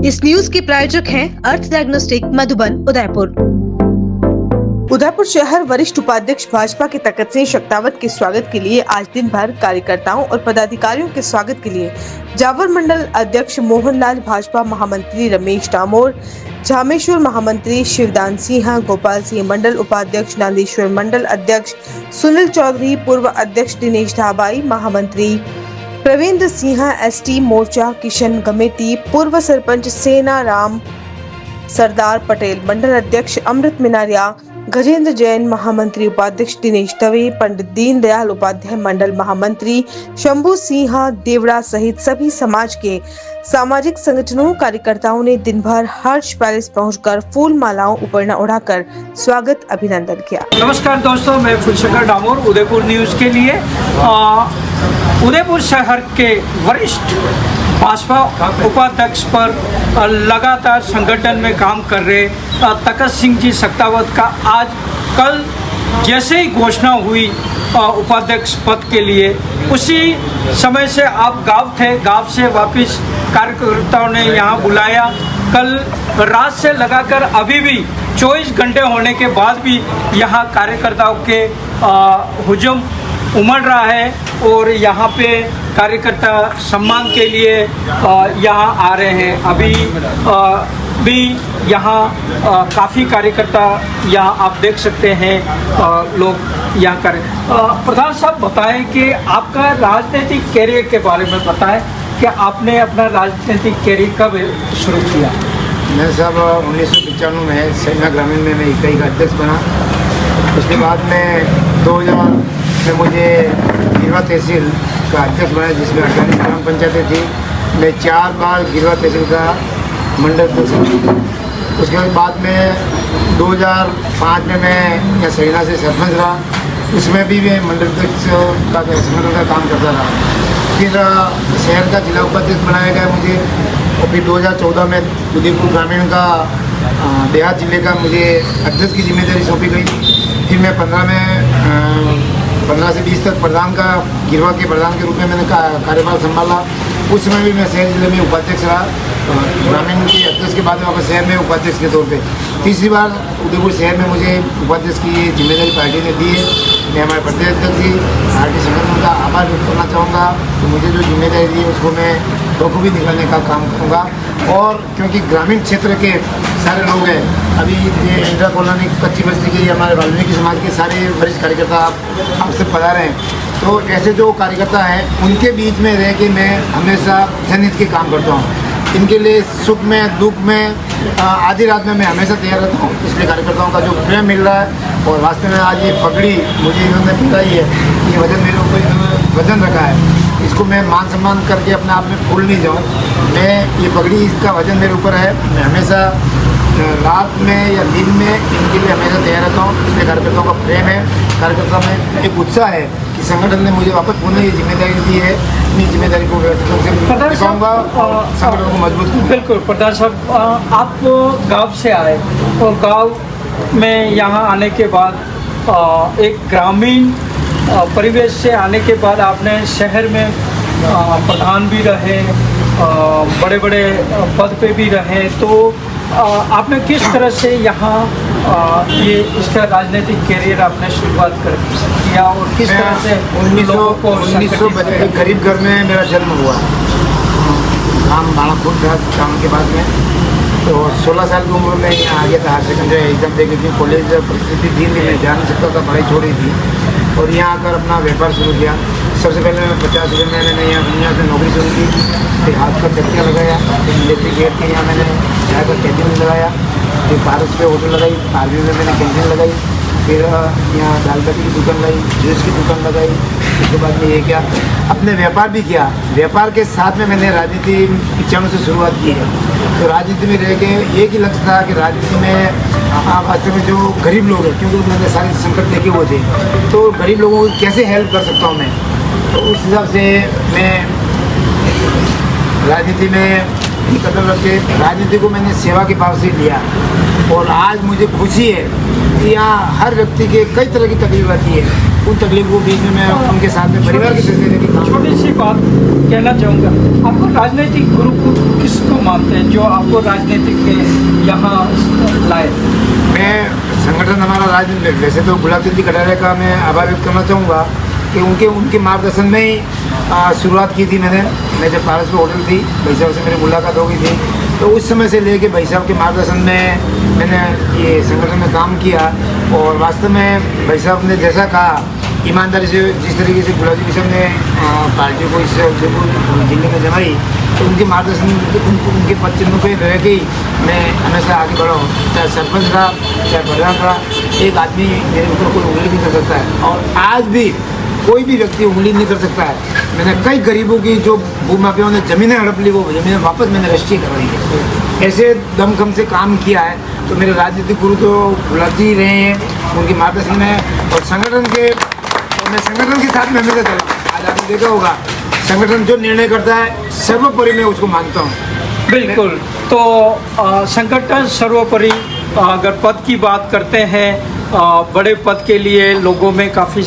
इस न्यूज के प्रायोजक हैं अर्थ डायग्नोस्टिक मधुबन उदयपुर। उदयपुर शहर वरिष्ठ उपाध्यक्ष भाजपा के तखत सिंह शक्तावत के स्वागत के लिए आज दिन भर कार्यकर्ताओं और पदाधिकारियों के स्वागत के लिए जावर मंडल अध्यक्ष मोहनलाल, भाजपा महामंत्री रमेश डामोर, झामेश्वर महामंत्री शिवदान सिंह, गोपाल सिंह मंडल उपाध्यक्ष, नांदेश्वर मंडल अध्यक्ष सुनील चौधरी, पूर्व अध्यक्ष दिनेश धाबाई, महामंत्री प्रवीण सिंह, एसटी मोर्चा किशन गमेती, पूर्व सरपंच सेना राम, सरदार पटेल मंडल अध्यक्ष अमृत मिनारिया, गजेंद्र जैन, महामंत्री उपाध्यक्ष दिनेश दवे, पंडित दीनदयाल उपाध्याय मंडल महामंत्री शंभू सिंह, देवड़ा सहित सभी समाज के सामाजिक संगठनों कार्यकर्ताओं ने दिन भर हर्ष पैलेस पहुंचकर फूल मालाओं उपरना उड़ाकर स्वागत अभिनंदन किया। नमस्कार दोस्तों, मैं फुलशेखर डामोर उदयपुर न्यूज़ के लिए उदयपुर शहर के वरिष्ठ भाजपा उपाध्यक्ष पर लगातार संगठन में काम कर रहे तखत सिंह जी शक्तावत का आज कल जैसे ही घोषणा हुई उपाध्यक्ष पद के लिए, उसी समय से आप गांव थे, गांव से वापस कार्यकर्ताओं ने यहां बुलाया। कल रात से लगाकर अभी भी 24 घंटे होने के बाद भी यहां कार्यकर्ताओं के हुजूम उमड़ रहा है और यहाँ पे कार्यकर्ता सम्मान के लिए यहाँ आ रहे हैं। अभी भी यहाँ काफ़ी कार्यकर्ता यहाँ आप देख सकते हैं लोग यहाँ कर। प्रधान साहब बताएं कि आपका राजनीतिक कैरियर के बारे में बताएं कि आपने अपना राजनीतिक कैरियर कब शुरू किया? मैं साहब 1995 में सेना ग्रामीण में मैं इकाई का अध्यक्ष बना। उसके बाद में 2000 में मुझे गिरवा तहसील का अध्यक्ष बनाया, जिसमें 48 ग्राम पंचायतें थी। मैं 4 बार गिरवा तहसील का मंडल अध्यक्ष। उसके बाद में 2005 में मैं यहाँ सरीना से सरपंच रहा, उसमें भी मैं मंडल अध्यक्ष का संगठन का काम करता रहा। फिर शहर का जिला उपाध्यक्ष बनाया गया मुझे, और फिर 2014 में उदयपुर ग्रामीण का देहात जिले का मुझे अध्यक्ष की जिम्मेदारी सौंपी गई। फिर मैं 15 से 20 तक प्रधान का गिरवा के प्रधान के रूप में मैंने कार्यभार संभाला। उस समय भी मैं शहर जिले में उपाध्यक्ष रहा, ग्रामीण के अध्यक्ष के बाद वापस शहर में उपाध्यक्ष के तौर पे। तीसरी बार उदयपुर शहर में मुझे उपाध्यक्ष की जिम्मेदारी पार्टी ने दी है। मैं हमारे प्रदेश अध्यक्ष जी पार्टी संगठन का आभार व्यक्त करना चाहूँगा। तो मुझे जो जिम्मेदारी दी है उसको मैं बखूबी निकालने का काम करूँगा। और क्योंकि ग्रामीण क्षेत्र के सारे लोग हैं, अभी ये इंदिरा कॉलोनी कच्ची बस्ती के हमारे वाल्मीकि समाज के सारे वरिष्ठ कार्यकर्ता आपसे पधारे हैं, तो ऐसे जो कार्यकर्ता हैं उनके बीच में रह के मैं हमेशा जनहित के काम करता हूँ। इनके लिए सुख में दुख में आधी रात में मैं हमेशा तैयार रहता हूँ। इसलिए कार्यकर्ताओं का जो प्रेम मिल रहा है, और वास्तव में आज ये पगड़ी मुझे इन्होंने बताई है, ये वजन मेरे ऊपर वजन रखा है, इसको मैं मान सम्मान करके अपने आप में भूल नहीं जाऊँ। मैं ये पगड़ी, इसका वजन मेरे ऊपर है। मैं हमेशा रात में या दिन में इनके लिए हमेशा तैयार रहता हूँ। इसलिए कार्यकर्ताओं का प्रेम है, कार्यकर्ता में एक उत्साह है कि संगठन ने मुझे वापस पुनः ये जिम्मेदारी दी है। अपनी जिम्मेदारी को निभाऊंगा और संगठन को मजबूत करूँगा। बिल्कुल प्रधान साहब, आप गाँव से आए और गाँव में यहाँ आने के बाद एक ग्रामीण परिवेश से आने के बाद आपने शहर में प्रधान भी रहे, बड़े बड़े पद पे भी रहे, तो आपने किस तरह से यहाँ ये इसका राजनीतिक कैरियर आपने शुरुआत किया और किस तरह से 1992 गरीब घर में मेरा जन्म हुआ, काम बालापुर था काम के बाद में। तो 16 साल की उम्र में यहाँ आ गया था, हायर सेकेंडरी एग्जाम दे गई थी। कॉलेज परिस्थिति थी नहीं, मैं जा नहीं सकता था, पढ़ाई छोड़ी थी और यहाँ आकर अपना व्यापार शुरू किया। सबसे पहले मैं 50 रुपये में मैंने यहाँ से नौकरी शुरू की। फिर हाथ का चक्कियाँ लगाया, फिर इलेक्ट्रिक गेट के यहाँ मैंने चाय का कैंटीन लगाया, फिर पारस पे होटल लगाई, आर्मी में मैंने कैंटीन लगाई, फिर यहाँ दाल बाटी की दुकान लगाई, जूस की दुकान लगाई। उसके बाद में ये क्या अपने व्यापार भी किया। व्यापार के साथ में मैंने राजनीति 95 से शुरुआत की है। तो राजनीति में रह के एक ही लक्ष्य था कि राजनीति में वास्तव में जो गरीब लोग हैं, क्योंकि मैंने सारे संकट देखे हुए थे, तो गरीब लोगों को कैसे हेल्प कर सकता हूँ मैं। तो उस हिसाब से मैं राजनीति में कदम रख के राजनीति को मैंने सेवा के भाव से लिया। और आज मुझे खुशी है कि यहाँ हर व्यक्ति के कई तरह की तकलीफ आती है, उन तकलीफ को बीच में मैं उनके साथ में परिवार के सदस्य भी काम छोटी सी बात कहना चाहूँगा, आपको राजनीतिक गुरु किसको मानते हैं जो आपको राजनीतिक में यहाँ लाए? मैं संगठन हमारा राजनीतिक, वैसे तो गुलाब चंद जी कटारिया का मैं आभार व्यक्त करना चाहूँगा कि उनके मार्गदर्शन में ही शुरुआत की थी मैं जब पारस पे होटल थी, भाई साहब से मेरी मुलाकात हो गई थी, तो उस समय से लेके भाई साहब के मार्गदर्शन में मैंने ये संगठन में काम किया। और वास्तव में भाई साहब ने जैसा कहा, ईमानदारी से जिस तरीके से गुलाब जी साहब ने पार्टी को इस उदयपुर जिले में जमाई, तो उनके मार्गदर्शन उनके पद चिन्हों पर रह के मैं हमेशा आगे बढ़ा हूँ। चाहे सरपंच रहा, चाहे प्रधान रहा, एक आदमी मेरे ऊपर कोई उंगली नहीं कर सकता है और आज भी कोई भी व्यक्ति उंगली नहीं कर सकता है। मैंने कई गरीबों की जो भूमाफियाओं ने ज़मीनें हड़प ली, वो ज़मीनें वापस मैंने रजिस्ट्री करवाई है। ऐसे दमखम से काम किया है। तो मेरे राजनीतिक गुरु तो गुलाब जी रहे हैं, उनके मार्गदर्शन में और संगठन के, और मैं संगठन के साथ में हमेशा चला। आज आपने देखा होगा, संगठन जो निर्णय करता है सर्वोपरि मैं उसको मानता हूँ। बिल्कुल। तो संगठन सर्वोपरि। अगर पद की बात करते हैं, बड़े पद के लिए लोगों में काफ़ी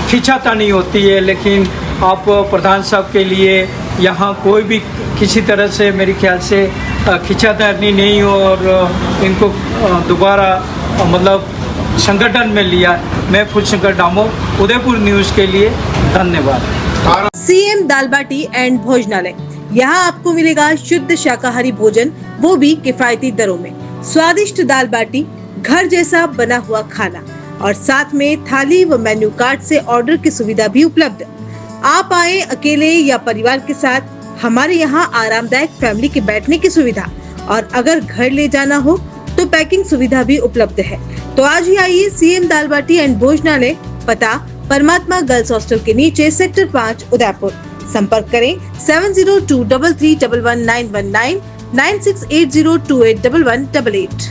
खींचातानी होती है, लेकिन आप प्रधान साहब के लिए यहाँ कोई भी किसी तरह से मेरे ख्याल से खींचातानी नहीं हो और इनको दोबारा मतलब संगठन में लिया। मैं फुलशंकर डामोर, उदयपुर न्यूज़ के लिए धन्यवाद। सीएम दाल बाटी एंड भोजनालय, यहाँ आपको मिलेगा शुद्ध शाकाहारी भोजन, वो भी किफायती दरों में। स्वादिष्ट दाल बाटी, घर जैसा बना हुआ खाना और साथ में थाली व मेन्यू कार्ड से ऑर्डर की सुविधा भी उपलब्ध। आप आए अकेले या परिवार के साथ, हमारे यहाँ आरामदायक फैमिली के बैठने की सुविधा, और अगर घर ले जाना हो तो पैकिंग सुविधा भी उपलब्ध है। तो आज ही आइए सीएम दाल बाटी एंड भोजनालय, पता परमात्मा गर्ल्स हॉस्टल के नीचे, सेक्टर 5, उदयपुर। संपर्क करें 7023311919 9680281188।